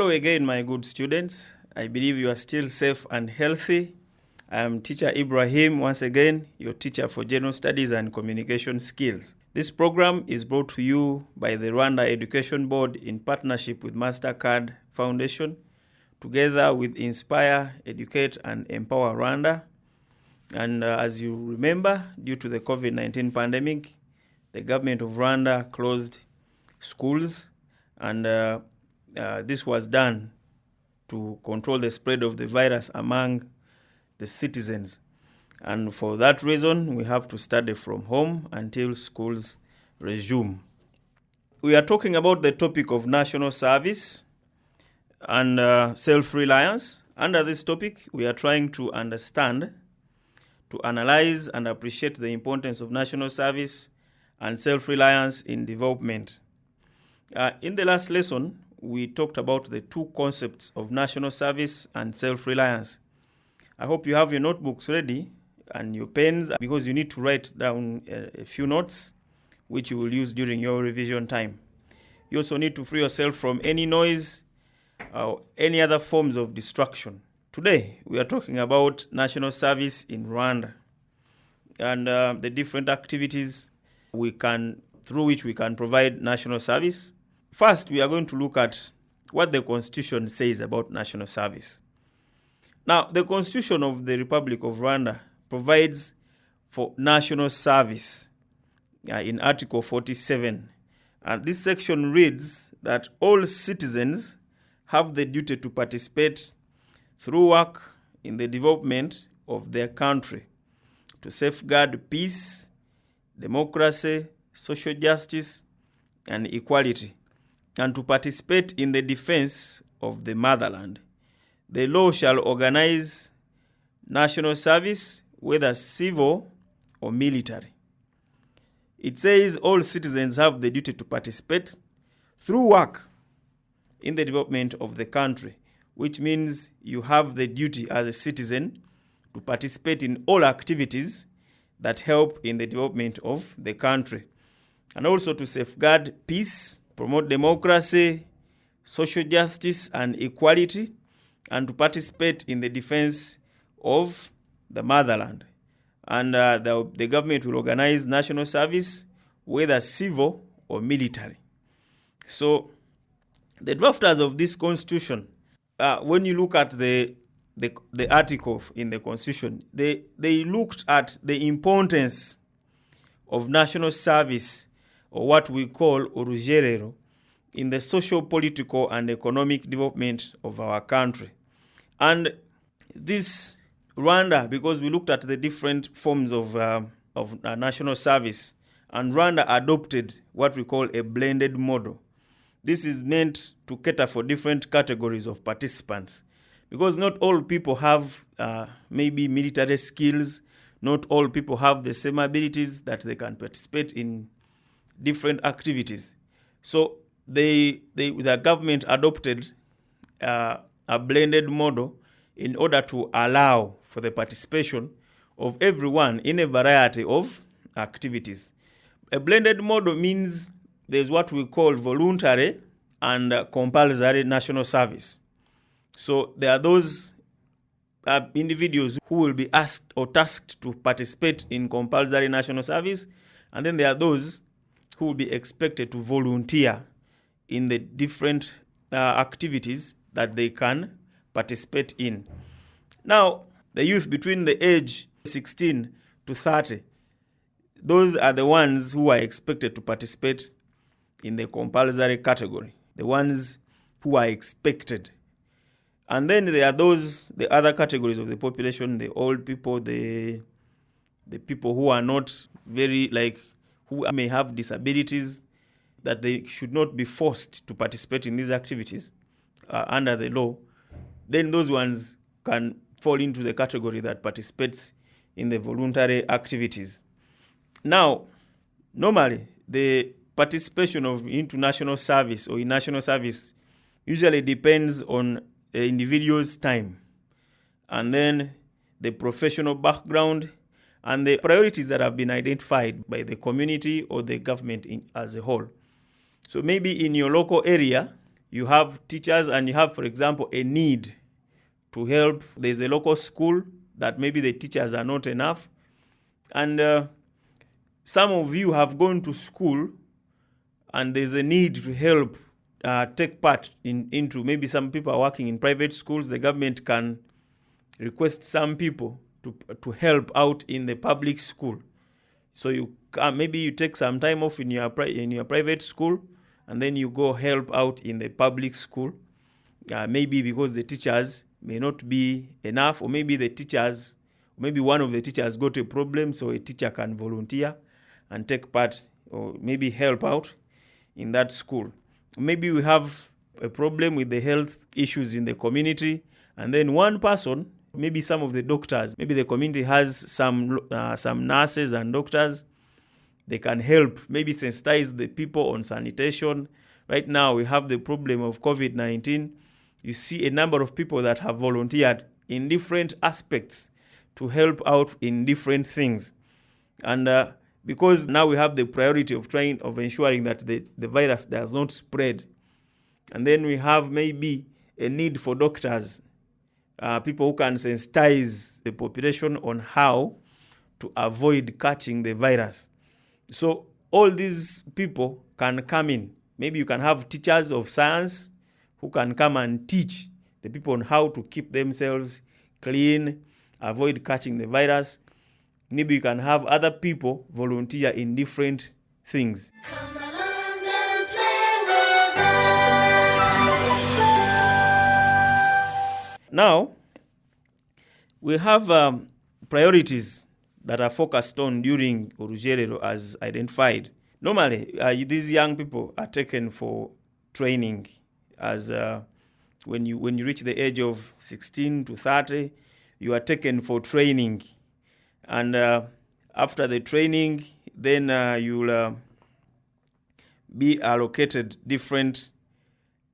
Hello again, my good students. I believe you are still safe and healthy. I am teacher Ibrahim, once again, your teacher for General Studies and Communication Skills. This program is brought to you by the Rwanda Education Board in partnership with MASTERCARD Foundation, together with Inspire, Educate and Empower Rwanda. And as you remember, due to the COVID-19 pandemic, the government of Rwanda closed schools, and this was done to control the spread of the virus among the citizens. And for that reason, we have to study from home until schools resume. We are talking about the topic of national service and self-reliance. Under this topic, we are trying to understand, to analyze and appreciate the importance of national service and self-reliance in development. In the last lesson, we talked about the two concepts of national service and self-reliance. I hope you have your notebooks ready and your pens, because you need to write down a few notes which you will use during your revision time. You also need to free yourself from any noise or any other forms of distraction. Today, we are talking about national service in Rwanda and the different activities through which we can provide national service. First, we are going to look at what the Constitution says about national service. Now, the Constitution of the Republic of Rwanda provides for national service in Article 47. And this section reads that all citizens have the duty to participate through work in the development of their country, to safeguard peace, democracy, social justice, and equality, and to participate in the defense of the motherland. The law shall organize national service, whether civil or military. It says all citizens have the duty to participate through work in the development of the country, which means you have the duty as a citizen to participate in all activities that help in the development of the country, and also to safeguard peace, promote democracy, social justice, and equality, and to participate in the defense of the motherland. And the government will organize national service, whether civil or military. So, the drafters of this constitution, when you look at the article in the constitution, they looked at the importance of national service, or what we call urugerero, in the social, political, and economic development of our country. And this Rwanda, because we looked at the different forms of national service, and Rwanda adopted what we call a blended model. This is meant to cater for different categories of participants, because not all people have maybe military skills, not all people have the same abilities that they can participate in different activities. So the government adopted a blended model in order to allow for the participation of everyone in a variety of activities. A blended model means there's what we call voluntary and compulsory national service. So there are those individuals who will be asked or tasked to participate in compulsory national service, and then there are those who will be expected to volunteer in the different activities that they can participate in. Now, the youth between the age 16 to 30, those are the ones who are expected to participate in the compulsory category, the ones who are expected. And then there are the other categories of the population, the old people, the people who are not who may have disabilities, that they should not be forced to participate in these activities under the law. Then those ones can fall into the category that participates in the voluntary activities. Now, normally, the participation into national service or in national service usually depends on the individual's time, and then the professional background, and the priorities that have been identified by the community or the government as a whole. So maybe in your local area, you have teachers and you have, for example, a need to help. There's a local school that maybe the teachers are not enough. And some of you have gone to school and there's a need to help take part into, maybe some people are working in private schools. The government can request some people to help out in the public school. So maybe you take some time off in your private school and then you go help out in the public school. Maybe because the teachers may not be enough, or maybe one of the teachers got a problem, so a teacher can volunteer and take part or maybe help out in that school. Maybe we have a problem with the health issues in the community, and then one person, maybe some of the doctors, maybe the community has some nurses and doctors, they can help, maybe sensitize the people on sanitation. Right now we have the problem of COVID-19. You see a number of people that have volunteered in different aspects to help out in different things. And because now we have the priority of ensuring that the virus does not spread. And then we have maybe a need for doctors, people who can sensitize the population on how to avoid catching the virus. So all these people can come in. Maybe you can have teachers of science who can come and teach the people on how to keep themselves clean, avoid catching the virus. Maybe you can have other people volunteer in different things. Come along and play with us. Now, we have priorities that are focused on during Urugerero as identified. Normally, these young people are taken for training as when you reach the age of 16 to 30, you are taken for training. And after the training, then you'll be allocated different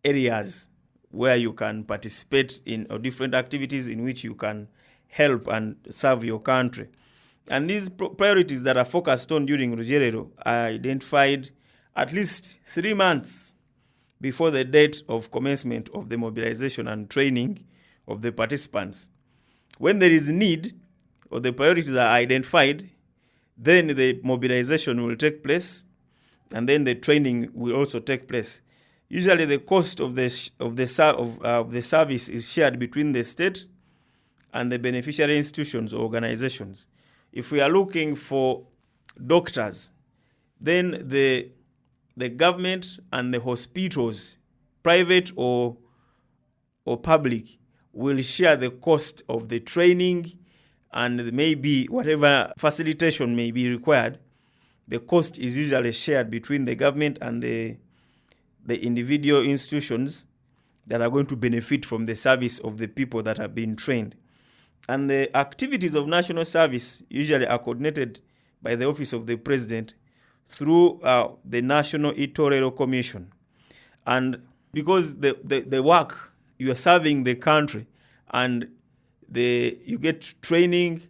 areas where you can participate in, or different activities in which you can help and serve your country. And these priorities that are focused on during Urugerero are identified at least 3 months before the date of commencement of the mobilization and training of the participants. When there is need, or the priorities are identified, then the mobilization will take place, and then the training will also take place. Usually, the cost of the service is shared between the state and the beneficiary institutions or organizations. If we are looking for doctors, then the government and the hospitals, private or public, will share the cost of the training, and maybe whatever facilitation may be required. The cost is usually shared between the government and the individual institutions that are going to benefit from the service of the people that have been trained. And the activities of national service usually are coordinated by the Office of the President through the National Itorero Commission. And because the work, you are serving the country, and you get training,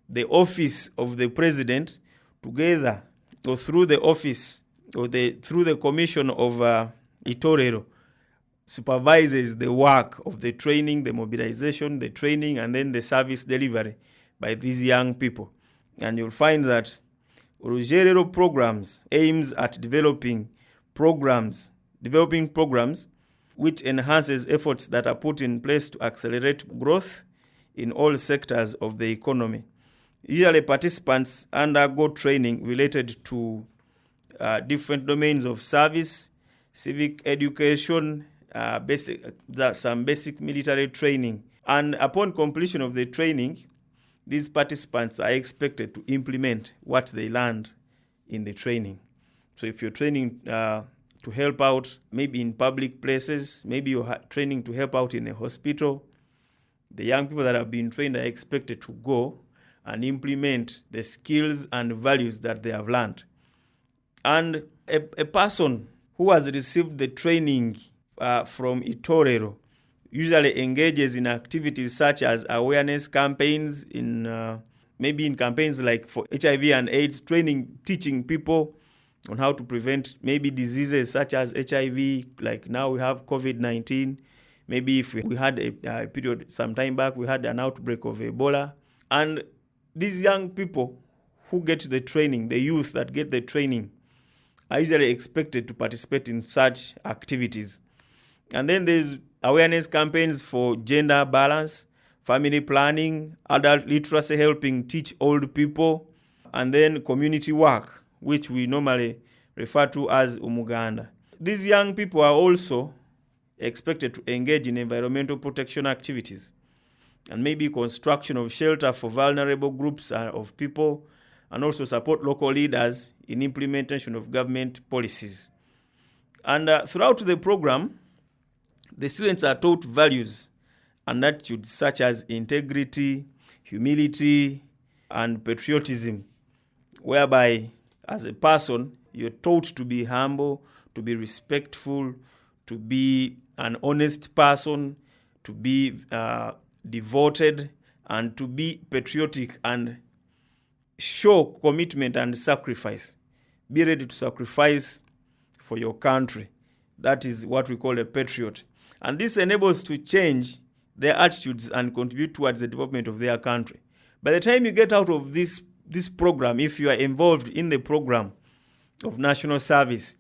the Office of the President together, or through the office, or through the Commission of Itorero, supervises the work of the training, the mobilization, the training, and then the service delivery by these young people. And you'll find that Urugerero programs aims at developing programs which enhances efforts that are put in place to accelerate growth in all sectors of the economy. Usually participants undergo training related to different domains of service, civic education, some basic military training. And upon completion of the training, these participants are expected to implement what they learned in the training. So if you're training to help out maybe in public places, maybe you're training to help out in a hospital, the young people that have been trained are expected to go and implement the skills and values that they have learned. And a person who has received the training from Itorero usually engages in activities such as awareness campaigns, maybe in campaigns like for HIV and AIDS, teaching people on how to prevent maybe diseases such as HIV, like now we have COVID-19. Maybe if we had a period some time back, we had an outbreak of Ebola. And these young people who get the training, the youth that get the training, are usually expected to participate in such activities. And then there's awareness campaigns for gender balance, family planning, adult literacy, helping teach old people, and then community work, which we normally refer to as umuganda. These young people are also expected to engage in environmental protection activities and maybe construction of shelter for vulnerable groups of people, and also support local leaders in implementation of government policies. And throughout the program, the students are taught values and attitudes such as integrity, humility, and patriotism, whereby as a person, you're taught to be humble, to be respectful, to be an honest person, to be devoted, and to be patriotic and show commitment and sacrifice. Be ready to sacrifice for your country. That is what we call a patriot. And this enables to change their attitudes and contribute towards the development of their country. By the time you get out of this program, if you are involved in the program of national service,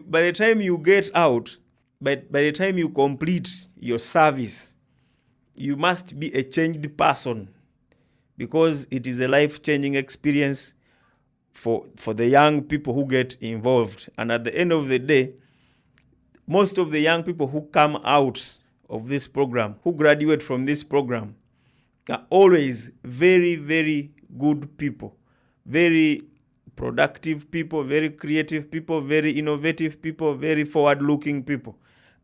by the time you get out, by the time you complete your service, you must be a changed person, because it is a life-changing experience for the young people who get involved. And at the end of the day, most of the young people who come out of this program, who graduate from this program, are always very, very good people, very productive people, very creative people, very innovative people, very forward-looking people.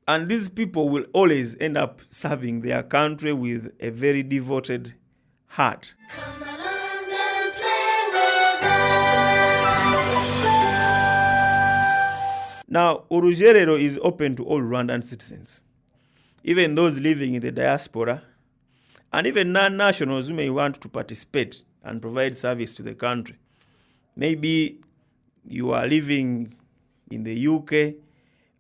And these people will always end up serving their country with a very devoted heart. Come along and play with us. Now, Urugerero is open to all Rwandan citizens, even those living in the diaspora, and even non-nationals who may want to participate and provide service to the country. Maybe you are living in the UK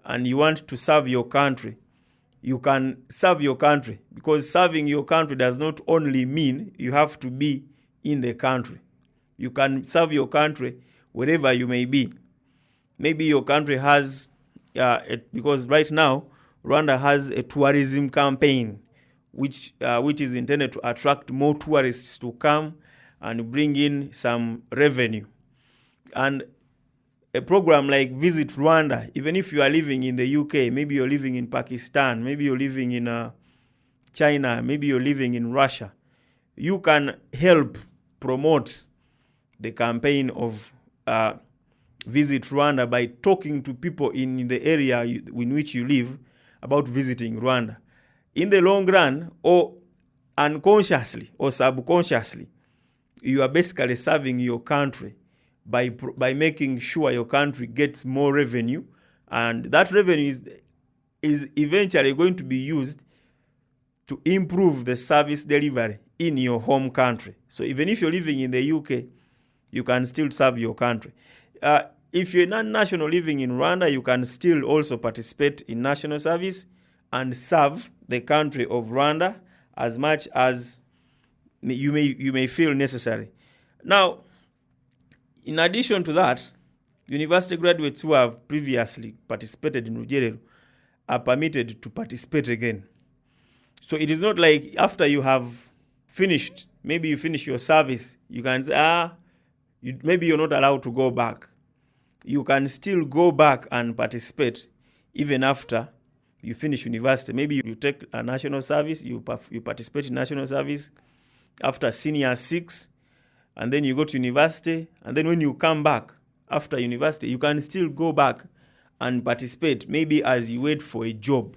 and you want to serve your country. You can serve your country, because serving your country does not only mean you have to be in the country. You can serve your country wherever you may be. Maybe your country has, because right now, Rwanda has a tourism campaign which is intended to attract more tourists to come and bring in some revenue. And a program like Visit Rwanda, even if you are living in the UK, maybe you're living in Pakistan, maybe you're living in China, maybe you're living in Russia, you can help promote the campaign of Visit Rwanda by talking to people in the area in which you live about visiting Rwanda. In the long run, or unconsciously or subconsciously, you are basically serving your country by making sure your country gets more revenue, and that revenue is eventually going to be used to improve the service delivery in your home country. So even if you're living in the UK, you can still serve your country. If you're a non-national living in Rwanda, you can still also participate in national service and serve the country of Rwanda as much as you may feel necessary. Now, in addition to that, university graduates who have previously participated in Rugerero are permitted to participate again. So it is not like after you have finished, maybe you finish your service, you can say, maybe you're not allowed to go back. You can still go back and participate even after you finish university. Maybe you take a national service, you participate in national service after senior 6, and then you go to university, and then when you come back after university, you can still go back and participate, maybe as you wait for a job.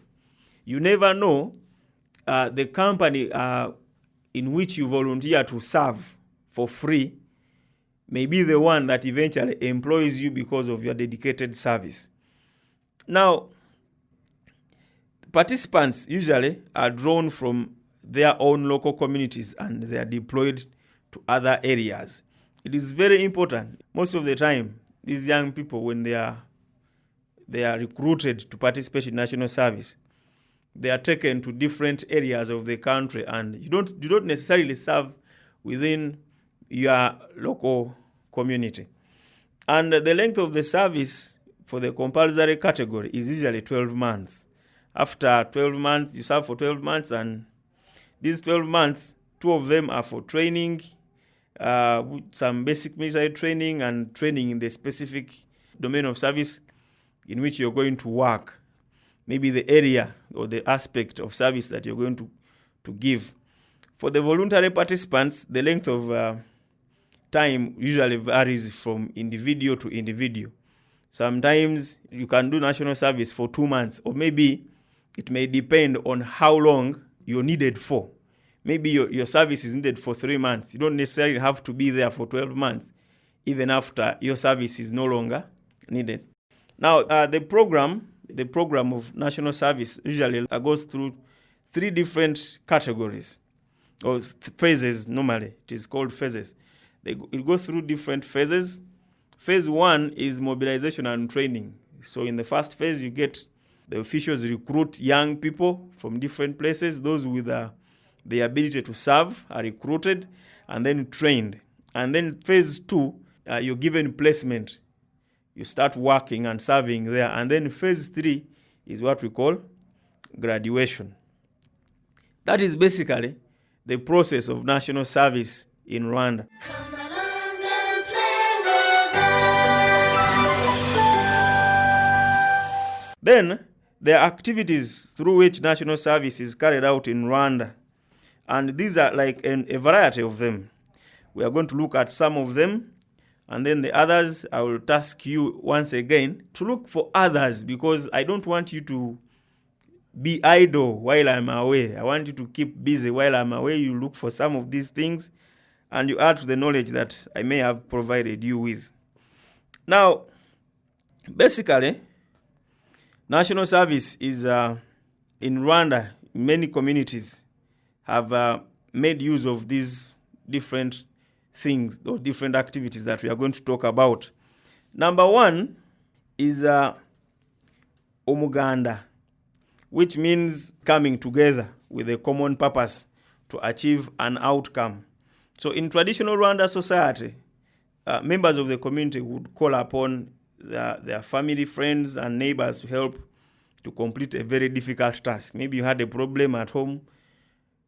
You never know, the company in which you volunteer to serve for free may be the one that eventually employs you because of your dedicated service. Now, participants usually are drawn from their own local communities and they are deployed to other areas. It is very important. Most of the time, these young people, when they are recruited to participate in national service, they are taken to different areas of the country, and you don't necessarily serve within your local community. And the length of the service for the compulsory category is usually 12 months. After 12 months, you serve for 12 months, and these 12 months, 2 of them are for training, some basic military training and training in the specific domain of service in which you're going to work, maybe the area or the aspect of service that you're going to give. For the voluntary participants, the length of time usually varies from individual to individual. Sometimes you can do national service for 2 months, or maybe it may depend on how long you're needed for. Maybe your service is needed for 3 months. You don't necessarily have to be there for 12 months, even after your service is no longer needed. Now, the program of national service usually goes through 3 different categories, or phases. Normally, it is called phases. It goes through different phases. Phase 1 is mobilization and training. So in the first phase, you get the officials recruit young people from different places. Those with the ability to serve are recruited and then trained. And then phase 2, you're given placement. You start working and serving there. And then phase 3 is what we call graduation. That is basically the process of national service in Rwanda. Come along and play with us. Then there are activities through which national service is carried out in Rwanda. And these are like a variety of them. We are going to look at some of them, and then the others I will task you once again to look for others, because I don't want you to be idle while I'm away. I want you to keep busy while I'm away. You look for some of these things and you add to the knowledge that I may have provided you with. Now, basically, national service is in Rwanda, many communities have made use of these different things or different activities that we are going to talk about. Number 1 is umuganda, which means coming together with a common purpose to achieve an outcome. So in traditional Rwanda society, members of the community would call upon their family, friends, and neighbors to help to complete a very difficult task. Maybe you had a problem at home.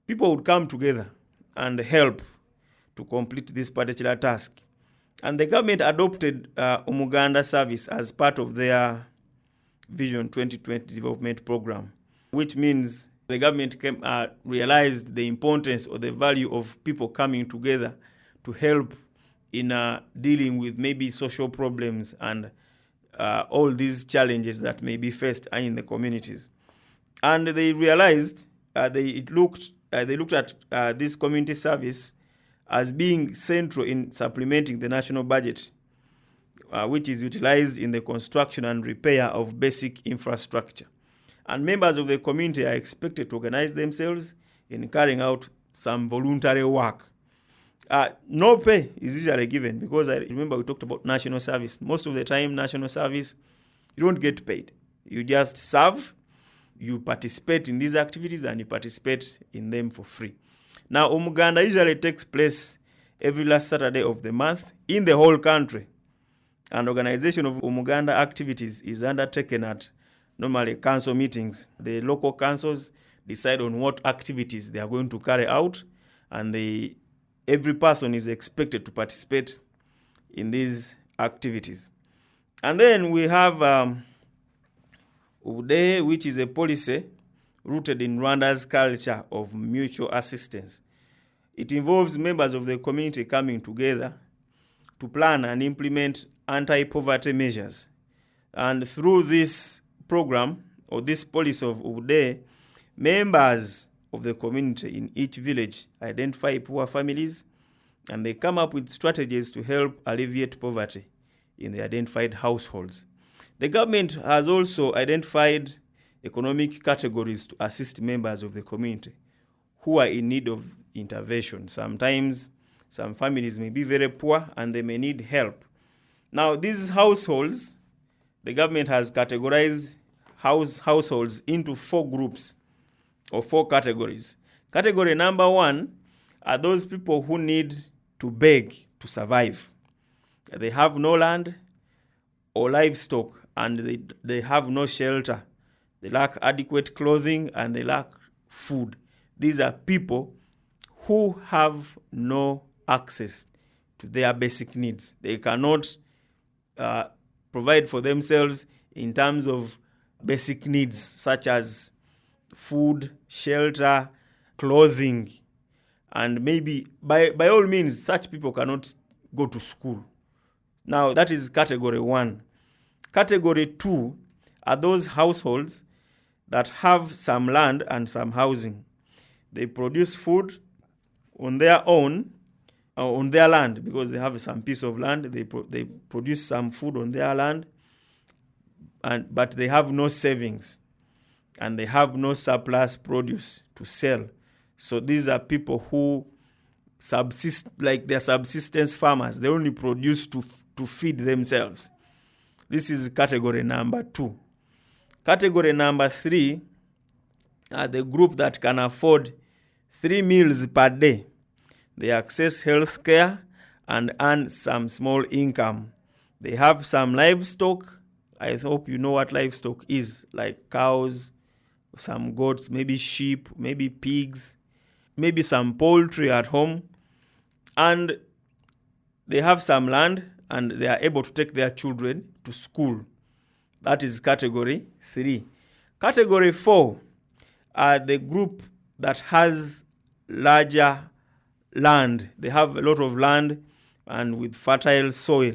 People would come together and help to complete this particular task. And the government adopted umuganda service as part of their Vision 2020 development program, which means the government realized the importance or the value of people coming together to help in dealing with maybe social problems and all these challenges that may be faced in the communities. And they realized they looked at this community service as being central in supplementing the national budget, which is utilized in the construction and repair of basic infrastructure. And members of the community are expected to organize themselves in carrying out some voluntary work. No pay is usually given, because I remember we talked about national service. Most of the time, national service, you don't get paid. You just serve, you participate in these activities, and you participate in them for free. Now, umuganda usually takes place every last Saturday of the month in the whole country. And organization of umuganda activities is undertaken at normally council meetings. The local councils decide on what activities they are going to carry out, and every person is expected to participate in these activities. And then we have Ubudehe, which is a policy rooted in Rwanda's culture of mutual assistance. It involves members of the community coming together to plan and implement anti-poverty measures. And through this program, or this policy of Ubudehe, members of the community in each village identify poor families, and they come up with strategies to help alleviate poverty in the identified households. The government has also identified economic categories to assist members of the community who are in need of intervention. Sometimes some families may be very poor and they may need help Now, these households, the government has categorized households into 4 groups or 4 categories. Category number 1 are those people who need to beg to survive. They have no land or livestock, and they have no shelter. They lack adequate clothing, and they lack food. These are people who have no access to their basic needs. They cannot provide for themselves in terms of basic needs such as food, shelter, clothing, and maybe by all means such people cannot go to school. Now, that is category 1. Category 2 are those households that have some land and some housing. They produce food on their own, on their land, because they have some piece of land. They produce some food on their land, but they have no savings, and they have no surplus produce to sell. So these are people who subsist, like they're subsistence farmers. They only produce to feed themselves. This is category number 2. Category number 3 are the group that can afford 3 meals per day. They access health care and earn some small income. They have some livestock. I hope you know what livestock is, like cows, some goats, maybe sheep, maybe pigs, maybe some poultry at home. And they have some land, and they are able to take their children to school. That is category 3. Category 4 are the group that has larger land. They have a lot of land and with fertile soil,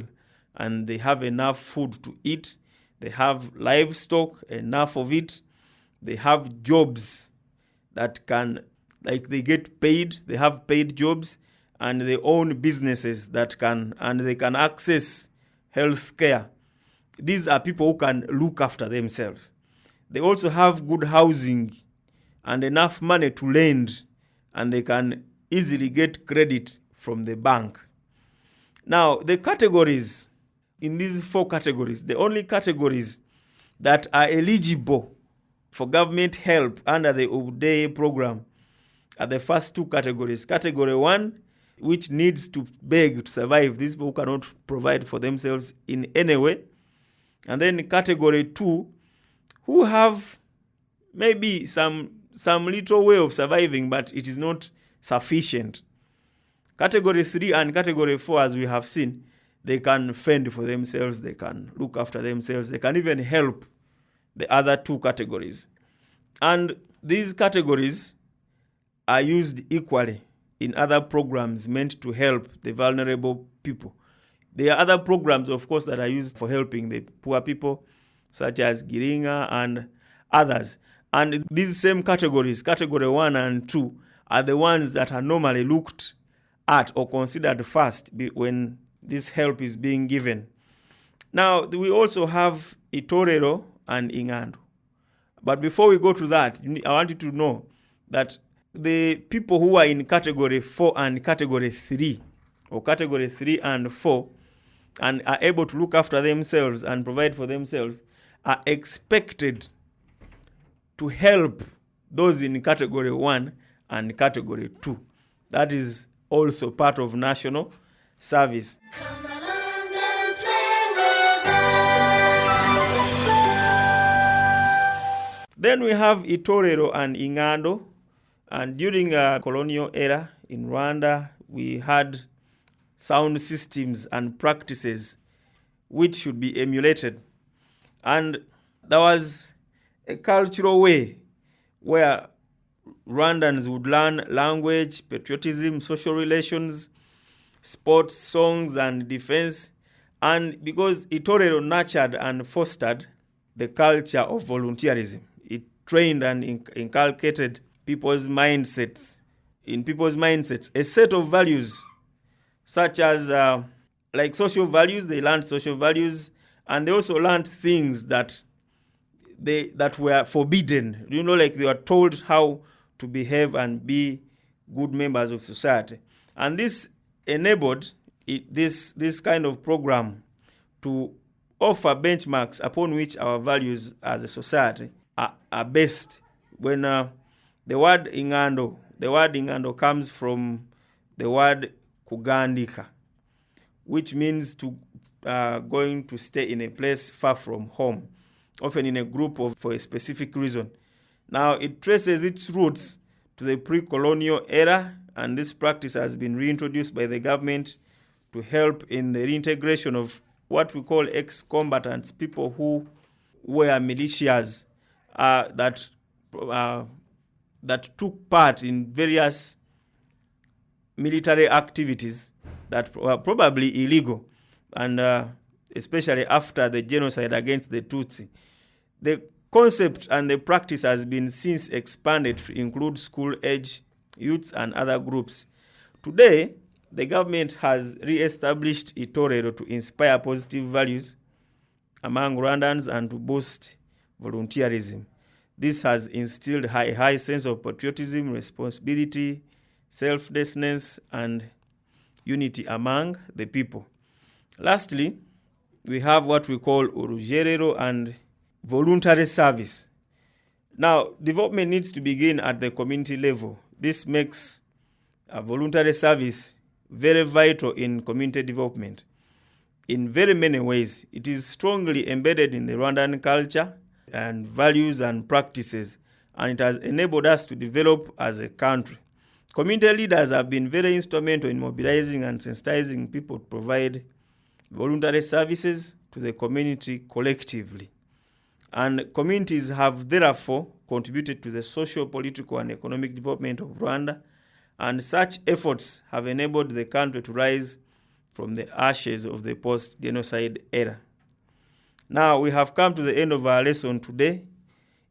and they have enough food to eat. They have livestock, enough of it. They have jobs that can, like they get paid. They have paid jobs, and they own businesses that they can access health care. These are people who can look after themselves. They also have good housing and enough money to lend, and they can easily get credit from the bank. Now, the categories, in these 4 categories, the only categories that are eligible for government help under the Uday program are the first 2 categories. Category 1, which needs to beg to survive. These people cannot provide for themselves in any way. And then category 2, who have maybe some little way of surviving, but it is not sufficient. Category 3 and category 4, as we have seen, they can fend for themselves, they can look after themselves, they can even help the other 2 categories. And these categories are used equally in other programs meant to help the vulnerable people. There are other programs, of course, that are used for helping the poor people, such as Giringa and others. And these same categories, category 1 and 2, are the ones that are normally looked at or considered first when this help is being given. Now, we also have Itorero and Ingando. But before we go to that, I want you to know that the people who are in category 4 and category 3, or category 3 and 4, and are able to look after themselves and provide for themselves, are expected to help those in category 1 and category 2. That is also part of national service. Come along and play with us. Then we have Itorero and Ingando. And during a colonial era in Rwanda, we had sound systems and practices which should be emulated. And there was a cultural way where Rwandans would learn language, patriotism, social relations, sports, songs, and defense. And because Itorero nurtured and fostered the culture of volunteerism, it trained and inculcated people's mindsets. In people's mindsets, a set of values such as like social values. They learned social values, and they also learned things that were forbidden. Like they were told how to behave and be good members of society. And this enabled this kind of program to offer benchmarks upon which our values as a society are based. When the word ingando comes from the word kugandika, which means to going to stay in a place far from home, often in a group for a specific reason. Now, it traces its roots to the pre-colonial era, and this practice has been reintroduced by the government to help in the reintegration of what we call ex-combatants, people who were militias that took part in various military activities that were probably illegal, and especially after the genocide against the Tutsi. The concept and the practice has been since expanded to include school-age youths and other groups. Today, the government has re-established Itorero to inspire positive values among Rwandans and to boost volunteerism. This has instilled a high sense of patriotism, responsibility, selflessness, and unity among the people. Lastly, we have what we call urugerero and voluntary service. Now, development needs to begin at the community level. This makes a voluntary service very vital in community development. In very many ways, it is strongly embedded in the Rwandan culture and values and practices, and it has enabled us to develop as a country. Community leaders have been very instrumental in mobilizing and sensitizing people to provide voluntary services to the community collectively. And communities have therefore contributed to the social, political, and economic development of Rwanda, and such efforts have enabled the country to rise from the ashes of the post-genocide era. Now we have come to the end of our lesson today.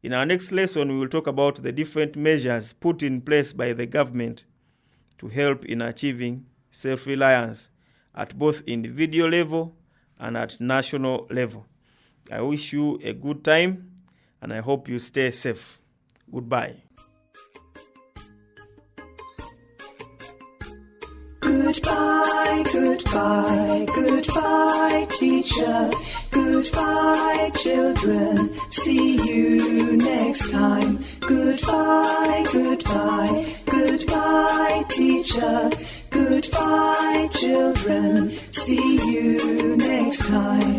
In our next lesson, we will talk about the different measures put in place by the government to help in achieving self-reliance at both individual level and at national level. I wish you a good time, and I hope you stay safe. Goodbye. Goodbye, goodbye, goodbye, teacher. Goodbye, children. See you next time. Goodbye, goodbye, goodbye, teacher. Goodbye, children. See you next time.